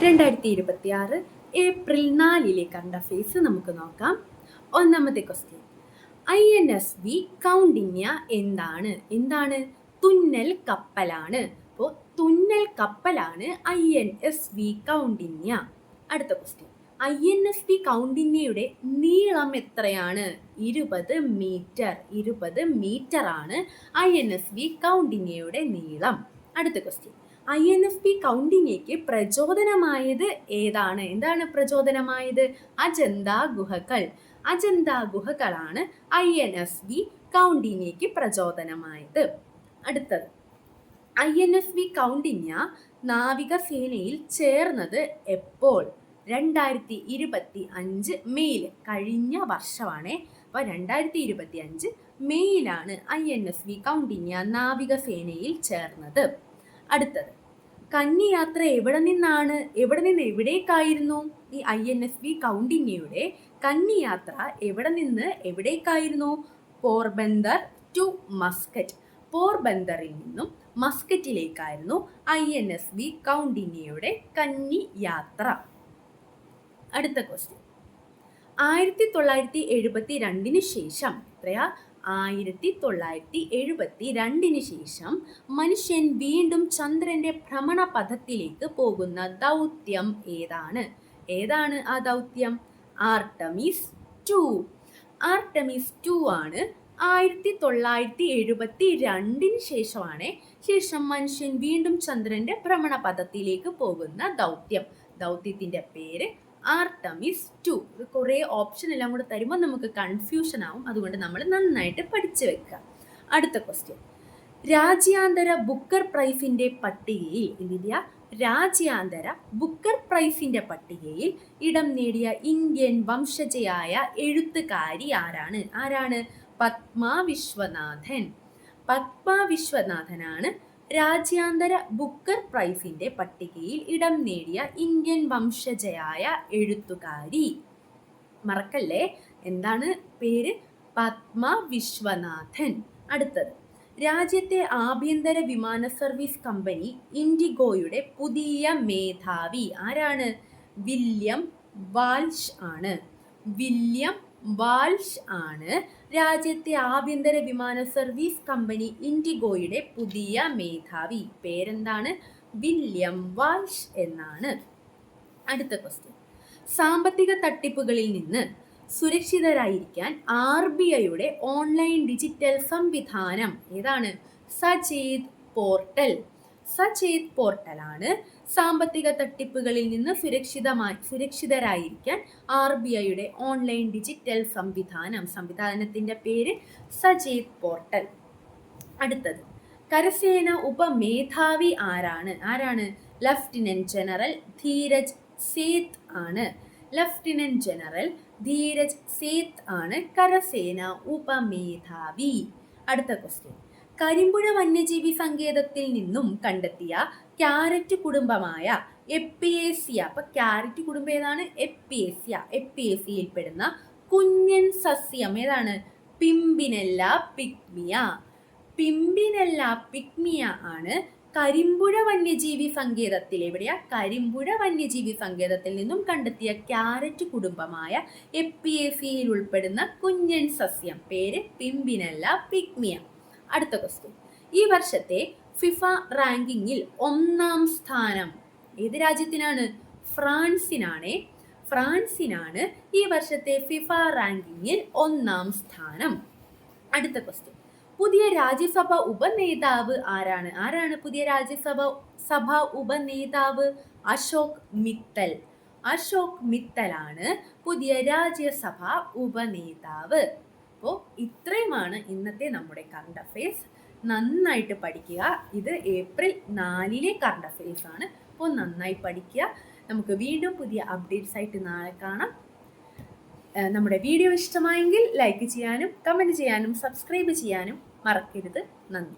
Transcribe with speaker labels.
Speaker 1: 2026 April 4 current affairs നമുക്ക് നോക്കാം. ഒന്നാമത്തെ ക്വസ്റ്റ്യൻ, INSV കൗണ്ടിന്യ എന്താണ്? തുന്നൽ കപ്പലാണ്. അപ്പോൾ തുന്നൽ കപ്പലാണ് INSV കൗണ്ടിന്യ. അടുത്ത ക്വസ്റ്റ്യൻ, INSV കൗണ്ടിന്യയുടെ നീളം എത്രയാണ്? 20 മീറ്റർ. 20 മീറ്റർ ആണ് INSV കൗണ്ടിന്യയുടെ നീളം. അടുത്ത ക്വസ്റ്റ്യൻ, INSV കൗണ്ടിന്യയ്ക്ക് പ്രചോദനമായത് ഏതാണ്? എന്താണ് പ്രചോദനമായത്? അജന്ത ഗുഹകളാണ് INSV കൗണ്ടിന്യയ്ക്ക് പ്രചോദനമായത്. അടുത്തത്, INSV കൗണ്ടിന്യ നാവികസേനയിൽ ചേർന്നത് എപ്പോൾ? 2025 മെയ്യിൽ, കഴിഞ്ഞ വർഷമാണ്. അപ്പോൾ 2025 മെയ്യിലാണ് INSV കൗണ്ടിന്യ നാവികസേനയിൽ ചേർന്നത്. അടുത്തത്, കന്നിയാത്ര എവിടെ നിന്ന് എവിടേക്കായിരുന്നു? ഈ INSV കൗണ്ടിന്യയുടെ കന്നിയാത്ര എവിടെ നിന്ന് എവിടേക്കായിരുന്നു? Porbandar to Muscat. പോർബന്ദറിൽ നിന്നും മസ്കറ്റിലേക്കായിരുന്നു INSV കൗണ്ടിന്യയുടെ കന്നിയാത്ര. അടുത്ത ക്വസ്റ്റ്യൻ, 1972 ശേഷം 1972 ശേഷം മനുഷ്യൻ വീണ്ടും ചന്ദ്രന്റെ ഭ്രമണപഥത്തിലേക്ക് പോകുന്ന ദൗത്യം ഏതാണ് ആ ദൗത്യം? ആർട്ടമിസ് 2 ആണ്. 1972 ശേഷം മനുഷ്യൻ വീണ്ടും ചന്ദ്രന്റെ ഭ്രമണപഥത്തിലേക്ക് പോകുന്ന ദൗത്യത്തിന്റെ പേര് ആർട്ടമിസ് 2. കുറേ ഓപ്ഷൻ എല്ലാം കൂടെ തരുമ്പോൾ നമുക്ക് കൺഫ്യൂഷൻ ആവും, അതുകൊണ്ട് നമ്മൾ നന്നായിട്ട് പഠിച്ചു വെക്കുക. അടുത്ത ക്വസ്റ്റ്യൻ, രാജ്യാന്തര ബുക്കർ പ്രൈസിന്റെ പട്ടികയിൽ ഇടം നേടിയ ഇന്ത്യൻ വംശജയായ എഴുത്തുകാരി ആരാണ്? പത്മ വിശ്വനാഥനാണ് രാജ്യാന്തര ബുക്കർ പ്രൈസിന്റെ പട്ടികയിൽ ഇടം നേടിയ ഇന്ത്യൻ വംശജയായ എഴുത്തുകാരി. മറക്കല്ലേ, എന്താണ് പേര്? പത്മ വിശ്വനാഥൻ. അടുത്തത്, രാജ്യത്തെ ആഭ്യന്തര വിമാന സർവീസ് കമ്പനി ഇൻഡിഗോയുടെ പുതിയ മേധാവി ആരാണ്? വില്യം വാൽഷ് ആണ് രാജ്യത്തെ ആഭ്യന്തര വിമാന സർവീസ് കമ്പനി ഇൻഡിഗോയുടെ പുതിയ മേധാവി. പേരെന്താണ്? വില്യം വാൽഷ് എന്നാണ്. അടുത്ത ക്വസ്റ്റ്യൻ, സാമ്പത്തിക തട്ടിപ്പുകളിൽ നിന്ന് സുരക്ഷിതരായിരിക്കാൻ RBIയുടെ ഓൺലൈൻ ഡിജിറ്റൽ സംവിധാനം ഏതാണ്? സചേത് പോർട്ടലാണ് സാമ്പത്തിക തട്ടിപ്പുകളിൽ നിന്ന് സുരക്ഷിതരായിരിക്കാൻ RBIയുടെ ഓൺലൈൻ ഡിജിറ്റൽ സംവിധാനത്തിന്റെ പേര് സചേത് പോർട്ടൽ. അടുത്തത്, കരസേന ഉപമേധാവി ആരാണ്? ലഫ്റ്റനന്റ് ജനറൽ ധീരജ് സേത്ത് ആണ് കരസേന ഉപമേധാവി. അടുത്ത ക്വസ്റ്റ്യൻ, കരിമ്പുഴ വന്യജീവി സങ്കേതത്തിൽ നിന്നും കണ്ടെത്തിയ ക്യാരറ്റ് കുടുംബമായ എപ്പിയേസിയ. അപ്പൊ ക്യാരറ്റ് കുടുംബം ഏതാണ്? എപ്പിയേസിയയിൽ പെടുന്ന കുഞ്ഞൻ സസ്യം ഏതാണ്? പിംബിനെല്ല പിഗ്മിയ ആണ് കരിമ്പുഴ വന്യജീവി സങ്കേതത്തിൽ. എവിടെയാ? കരിമ്പുഴ വന്യജീവി സങ്കേതത്തിൽ നിന്നും കണ്ടെത്തിയ ക്യാരറ്റ് കുടുംബമായ എപ്പിയേസിയയിൽ ഉൾപ്പെടുന്ന കുഞ്ഞൻ സസ്യം. പേര് പിംബിനെല്ല പിഗ്മിയ. അടുത്ത ക്വസ്റ്റ്യൻ, ഈ വർഷത്തെ ഫിഫ റാങ്കിങ്ങിൽ 1-ാം സ്ഥാനം ഏത് രാജ്യത്തിനാണ്? ഫ്രാൻസിനാണ് ഈ വർഷത്തെ ഫിഫ റാങ്കിങ്ങിൽ 1-ാം സ്ഥാനം. അടുത്ത ക്വസ്റ്റ്യൻ, പുതിയ രാജ്യസഭ ഉപനേതാവ് ആരാണ് പുതിയ രാജ്യസഭ ഉപനേതാവ്? അശോക് മിത്തലാണ് പുതിയ രാജ്യസഭ ഉപനേതാവ്. അപ്പോൾ ഇത്രയുമാണ് ഇന്നത്തെ നമ്മുടെ കറണ്ട് അഫയേഴ്സ്. നന്നായിട്ട് പഠിക്കുക. ഇത് ഏപ്രിൽ 4 കറണ്ട് അഫയേഴ്സ് ആണ്. അപ്പോൾ നന്നായി പഠിക്കുക. നമുക്ക് വീണ്ടും പുതിയ അപ്ഡേറ്റ്സ് ആയിട്ട് നാളെ കാണാം. നമ്മുടെ വീഡിയോ ഇഷ്ടമായെങ്കിൽ ലൈക്ക് ചെയ്യാനും കമൻറ്റ് ചെയ്യാനും സബ്സ്ക്രൈബ് ചെയ്യാനും മറക്കരുത്. നന്ദി.